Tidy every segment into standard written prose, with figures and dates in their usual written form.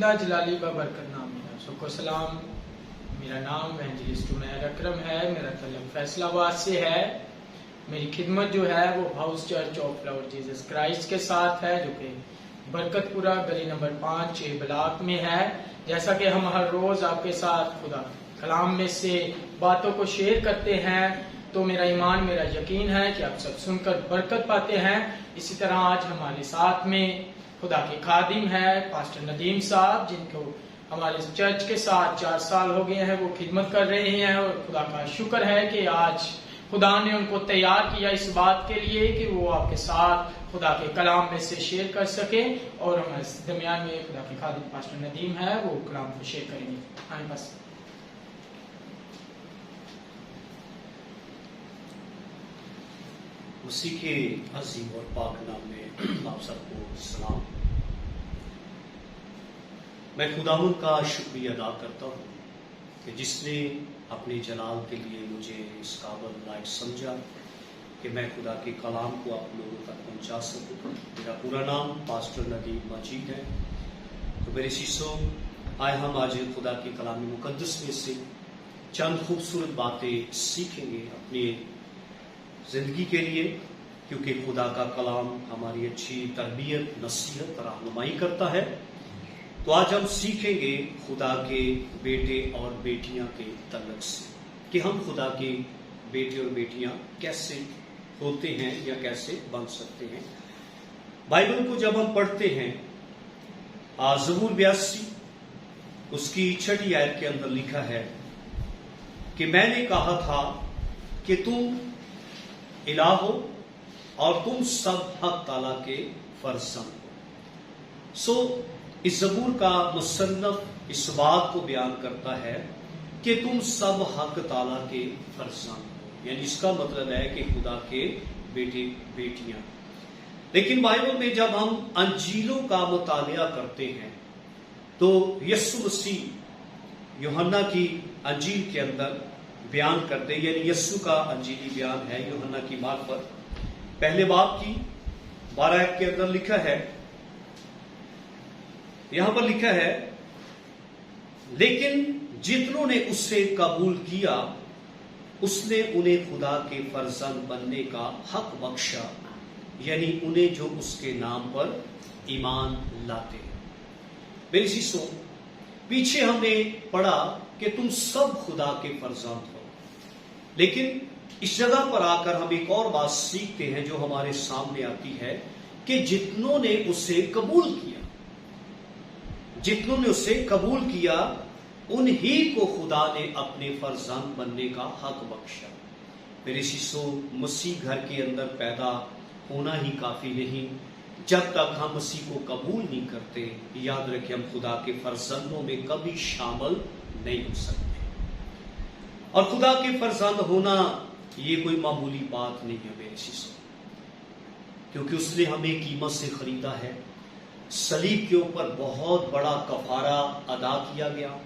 زندہ جلالی ببرکت نام ہے. سب کو سلام. میرا نام ایونجلسٹ عمیر اکرم ہے. میرا تعلق فیصل آباد سے ہے. میری خدمت جو ہے وہ house church of lord Jesus Christ کے ساتھ ہے، جو کہ برکت پورہ گلی نمبر 5 بلاک میں ہے. جیسا کہ ہم ہر روز آپ کے ساتھ خدا کلام میں سے باتوں کو شیئر کرتے ہیں، تو میرا ایمان، میرا یقین ہے کہ آپ سب سن کر برکت پاتے ہیں. اسی طرح آج ہمارے ساتھ میں خدا کے خادم ہیں پاسٹر ندیم صاحب، جن کو ہمارے چرچ کے ساتھ 4 سال ہو گئے ہیں، وہ خدمت کر رہے ہیں. اور خدا کا شکر ہے کہ آج خدا نے ان کو تیار کیا اس بات کے لیے کہ وہ آپ کے ساتھ خدا کے کلام میں سے شیئر کر سکیں. اور ہمارے درمیان میں خدا کے خادم پاسٹر ندیم ہے، وہ کلام کو شیئر کریں گے. آئیں بس. مسیح کے عظیم اور پاک نام میں آپ سب کو سلام. میں خداوند کا شکریہ ادا کرتا ہوں کہ جس نے اپنے جلال کے لیے مجھے اس قابل لائق سمجھا کہ میں خدا کے کلام کو آپ لوگوں تک پہنچا سکوں. میرا پورا نام پاسٹر ندیم مجید ہے. تو میرے شیشوں، آئے ہم آج خدا کے کلام مقدس میں سے چند خوبصورت باتیں سیکھیں گے اپنی زندگی کے لیے، کیونکہ خدا کا کلام ہماری اچھی تربیت، نصیحت، رہنمائی کرتا ہے. تو آج ہم سیکھیں گے خدا کے بیٹے اور بیٹیاں کے تعلق سے کہ ہم خدا کے بیٹے اور بیٹیاں کیسے ہوتے ہیں یا کیسے بن سکتے ہیں. بائبل کو جب ہم پڑھتے ہیں، زبور 82 اس کی 6 آیت کے اندر لکھا ہے کہ میں نے کہا تھا کہ تم الہ ہو اور تم سب حق تعالیٰ کے فرزند ہو. اس زبور کا مصنف اس بات کو بیان کرتا ہے کہ تم سب حق تعالیٰ کے فرزند ہو، یعنی اس کا مطلب ہے کہ خدا کے بیٹے بیٹیاں. لیکن بائبل میں جب ہم انجیلوں کا مطالعہ کرتے ہیں تو یسوع مسیح یوحنا کی انجیل کے اندر بیان کرتے، یعنی یسوع کا انجیلی بیان ہے یوحنا کی معرفت پہلے باب کی 12 آیت کے اندر لکھا ہے. یہاں پر لکھا ہے، لیکن جتنوں نے اس سے قبول کیا اس نے انہیں خدا کے فرزند بننے کا حق بخشا، یعنی انہیں جو اس کے نام پر ایمان لاتے ہیں. میری سیسوں، پیچھے ہم نے پڑھا کہ تم سب خدا کے فرزند ہو، لیکن اس جگہ پر آ کر ہم ایک اور بات سیکھتے ہیں جو ہمارے سامنے آتی ہے کہ جتنوں نے اسے قبول کیا، جتنوں نے اسے قبول کیا انہی کو خدا نے اپنے فرزند بننے کا حق بخشا. میرے شیشو، مسیح گھر کے اندر پیدا ہونا ہی کافی نہیں. جب تک ہم مسیح کو قبول نہیں کرتے، یاد رکھیں ہم خدا کے فرزندوں میں کبھی شامل نہیں ہو سکتے. اور خدا کے فرزند ہونا یہ کوئی معمولی بات نہیں ہے میرے شیشو، کیونکہ اس نے ہمیں قیمت سے خریدا ہے. صلیب کے اوپر بہت بڑا کفارہ ادا کیا گیا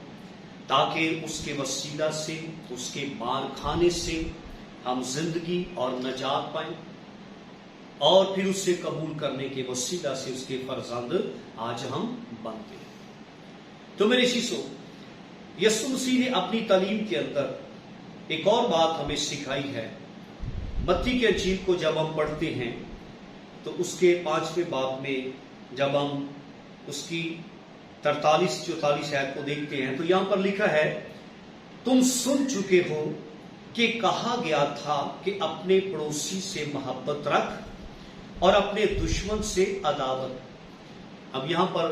تاکہ اس کے وسیلہ سے، اس کے مار کھانے سے ہم زندگی اور نجات پائیں، اور پھر اسے قبول کرنے کے وسیلہ سے اس کے فرزند آج ہم بنتے ہیں. تو میرے شیشو، یسوع مسیح نے اپنی تعلیم کے اندر ایک اور بات ہمیں سکھائی ہے. متی کے انجیل کو جب ہم پڑھتے ہیں تو اس کے 5ویں باب میں جب ہم اس کی 43-44 آیت کو دیکھتے ہیں تو یہاں پر لکھا ہے، تم سن چکے ہو کہ کہا گیا تھا کہ اپنے پڑوسی سے محبت رکھ اور اپنے دشمن سے عداوت. اب یہاں پر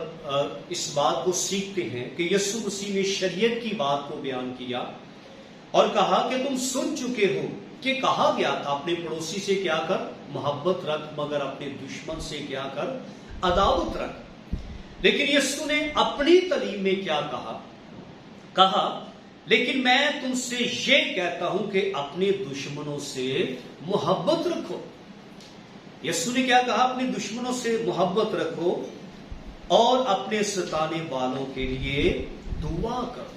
اس بات کو سیکھتے ہیں کہ یسوع مسیح نے شریعت کی بات کو بیان کیا اور کہا کہ تم سن چکے ہو کہ کہا گیا تھا اپنے پڑوسی سے کیا کر، محبت رکھ، مگر اپنے دشمن سے کیا کر، عداوت رکھ. لیکن یسوع نے اپنی تعلیم میں کیا کہا، لیکن میں تم سے یہ کہتا ہوں کہ اپنے دشمنوں سے محبت رکھو. یسوع نے کیا کہا؟ اپنے دشمنوں سے محبت رکھو اور اپنے ستانے والوں کے لیے دعا کرو.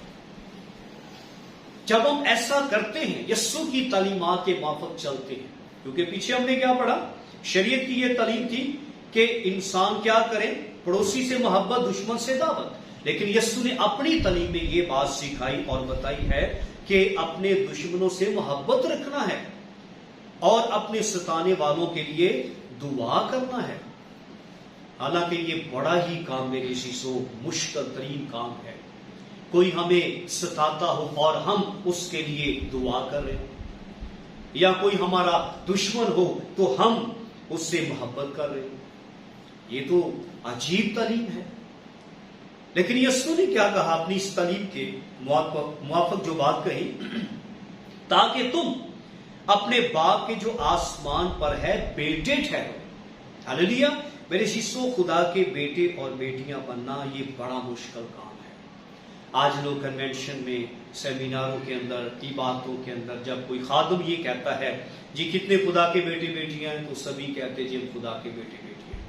جب ہم ایسا کرتے ہیں، یسوع کی تعلیمات کے موافق چلتے ہیں، کیونکہ پیچھے ہم نے کیا پڑھا، شریعت کی یہ تعلیم تھی کہ انسان کیا کرے، پڑوسی سے محبت، دشمن سے دعوت. لیکن یسوع نے اپنی تعلیم میں یہ بات سکھائی اور بتائی ہے کہ اپنے دشمنوں سے محبت رکھنا ہے اور اپنے ستانے والوں کے لیے دعا کرنا ہے. حالانکہ یہ بڑا ہی کام میرے عزیزو مشکل ترین کام ہے. کوئی ہمیں ستاتا ہو اور ہم اس کے لیے دعا کر رہے ہوں، یا کوئی ہمارا دشمن ہو تو ہم اس سے محبت کر رہے ہوں، یہ تو عجیب تعلیم ہے. لیکن یسوع نے کیا کہا اپنی اس تعلیم کے موافق جو بات کہی، تاکہ تم اپنے باپ کے جو آسمان پر ہے بیٹے ٹھہرو. ہاللیلویا. میرے عزیزو خدا کے بیٹے اور بیٹیاں بننا یہ بڑا مشکل کام ہے. آج لوگ کنونشن میں، سیمیناروں کے اندر، عبادتوں کے اندر جب کوئی خادم یہ کہتا ہے جی کتنے خدا کے بیٹے بیٹیاں ہیں، تو سبھی کہتے ہیں جی ہم خدا کے بیٹے بیٹیاں ہیں.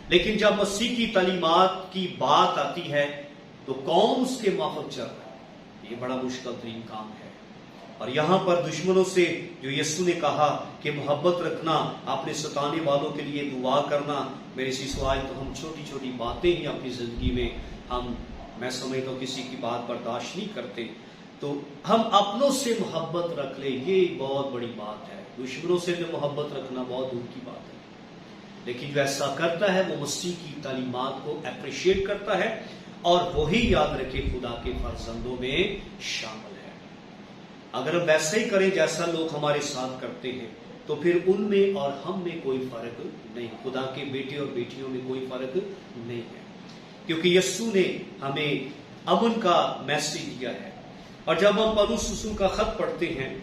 لیکن جب مسیح کی تعلیمات کی بات آتی ہے تو کون اس کے موافق چل رہا ہے؟ یہ بڑا مشکل ترین کام ہے. اور یہاں پر دشمنوں سے جو یسوع نے کہا کہ محبت رکھنا، اپنے ستانے والوں کے لیے دعا کرنا، میرے سوائے تو ہم چھوٹی چھوٹی باتیں ہی اپنی زندگی میں میں سمجھتا ہوں کسی کی بات برداشت نہیں کرتے، تو ہم اپنوں سے محبت رکھ لیں، یہ بہت بڑی بات ہے. دشمنوں سے جو محبت رکھنا بہت دور کی بات ہے. لیکن جو ایسا کرتا ہے وہ مسیح کی تعلیمات کو اپریشیٹ کرتا ہے اور وہی یاد رکھے خدا کے فرزندوں میں شامل ہے. اگر ہم ویسا ہی کریں جیسا لوگ ہمارے ساتھ کرتے ہیں تو پھر ان میں اور ہم میں کوئی فرق نہیں، خدا کے بیٹے اور بیٹیوں میں کوئی فرق نہیں ہے. کیونکہ یسوع نے ہمیں امن کا میسج دیا ہے. اور جب ہم پولس رسول کا خط پڑھتے ہیں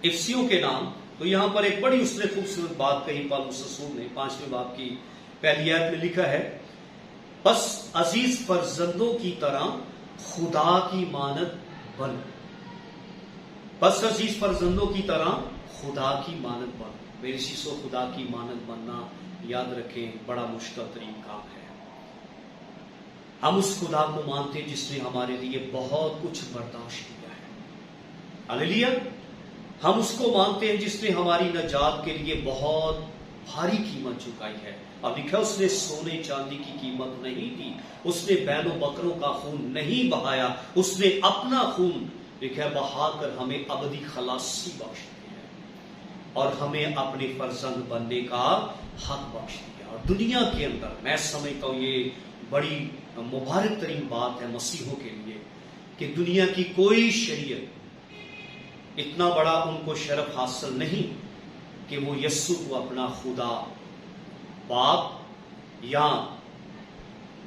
افسیوں کے نام، تو یہاں پر ایک بڑی اس نے خوبصورت بات کہی پولس رسول نے 5ویں باب کی پہلی آیت میں لکھا ہے، بس عزیز فرزندوں کی طرح خدا کی مانند بن. بس عزیز فرزندوں کی طرح خدا کی مانند بن. میرے عزیزو خدا کی مانند بننا یاد رکھیں بڑا مشکل ترین کام ہے. ہم اس خدا کو مانتے جس نے ہمارے لیے بہت کچھ برداشت کیا ہے. ہاللیلویا. ہم اس کو مانتے ہیں جس نے ہماری نجات کے لیے بہت بھاری قیمت چکائی ہے. اب لکھا اس نے سونے چاندی کی قیمت نہیں دی، اس نے بیل و بکروں کا خون نہیں بہایا، اس نے اپنا خون لکھا بہا کر ہمیں ابدی خلاصی بخش دی ہے اور ہمیں اپنے فرزند بننے کا حق بخش دیا. اور دنیا کے اندر میں سمجھتا ہوں یہ بڑی مبارک ترین بات ہے مسیحوں کے لیے کہ دنیا کی کوئی شریعت اتنا بڑا ان کو شرف حاصل نہیں کہ وہ یسوع کو اپنا خدا باپ یا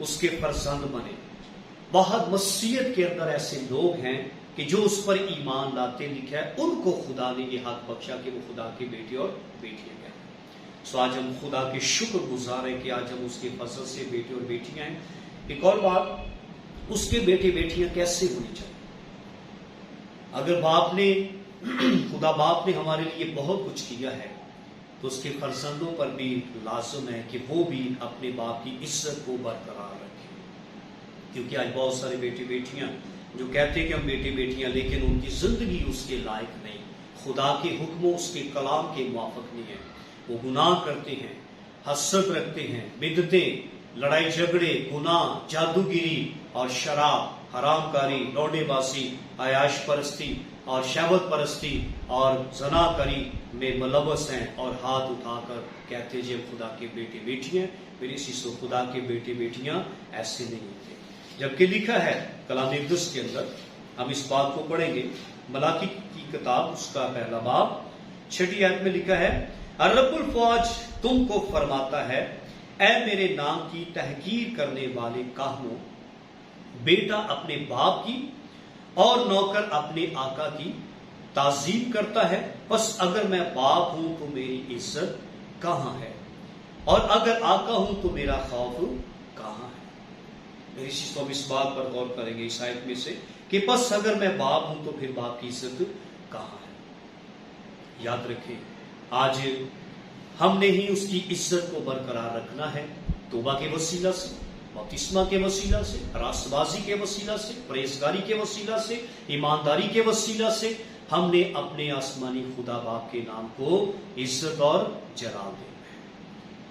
اس کے فرزند بنے. بہت مسیحیت کے اندر ایسے لوگ ہیں کہ جو اس پر ایمان لاتے، لکھا ہے ان کو خدا نے یہ حق بخشا کہ وہ خدا کے بیٹے اور بیٹیاں ہیں. سو آج ہم خدا کے شکر گزار ہیں کہ آج ہم اس کے فضل سے بیٹے اور بیٹیاں ہیں. ایک اور بات، اس کے بیٹے بیٹیاں کیسے ہونی چاہیے؟ اگر خدا باپ نے ہمارے لیے بہت کچھ کیا ہے تو اس کے فرزندوں پر بھی لازم ہے کہ وہ بھی اپنے باپ کی عزت کو برقرار رکھیں. کیونکہ آج بہت سارے بیٹے بیٹیاں جو کہتے ہیں کہ ہم بیٹے بیٹیاں، لیکن ان کی زندگی اس کے لائق نہیں، خدا کے حکموں اس کے کلام کے موافق نہیں ہے. وہ گناہ کرتے ہیں، حسد رکھتے ہیں، بدعتیں، لڑائی جھگڑے، گناہ، جادوگری اور شراب، حرام کاری، لوڈے بازی، عیاش پرستی اور شہوت پرستی اور زنا کری میں ملوث ہیں اور ہاتھ اٹھا کر کہتے ہیں خدا کے بیٹے بیٹیاں. میرے عزیزو خدا کے بیٹے بیٹیاں ایسے نہیں ہوتے. جبکہ لکھا ہے کلام اقدس کے اندر، ہم اس بات کو پڑھیں گے، ملاکی کی کتاب اس کا پہلا باب 6 آیت میں لکھا ہے، رب الفوج تم کو فرماتا ہے، اے میرے نام کی تحقیر کرنے والے کاہنوں، بیٹا اپنے باپ کی اور نوکر اپنے آقا کی تعظیم کرتا ہے، بس اگر میں باپ ہوں تو میری عزت کہاں ہے، اور اگر آقا ہوں تو میرا خوف کہاں ہے. میری چیز تو ہم اس بات پر غور کریں گے اس آیت میں سے کہ بس اگر میں باپ ہوں تو پھر باپ کی عزت کہاں ہے. یاد رکھیں آج ہم نے ہی اس کی عزت کو برقرار رکھنا ہے، توبہ کے وسیلہ سے، بپتسمہ کے وسیلہ سے، راست بازی کے وسیلہ سے، پرہیزگاری کے وسیلہ سے، ایمانداری کے وسیلہ سے. ہم نے اپنے آسمانی خدا باپ کے نام کو عزت اور جلال دینا ہے.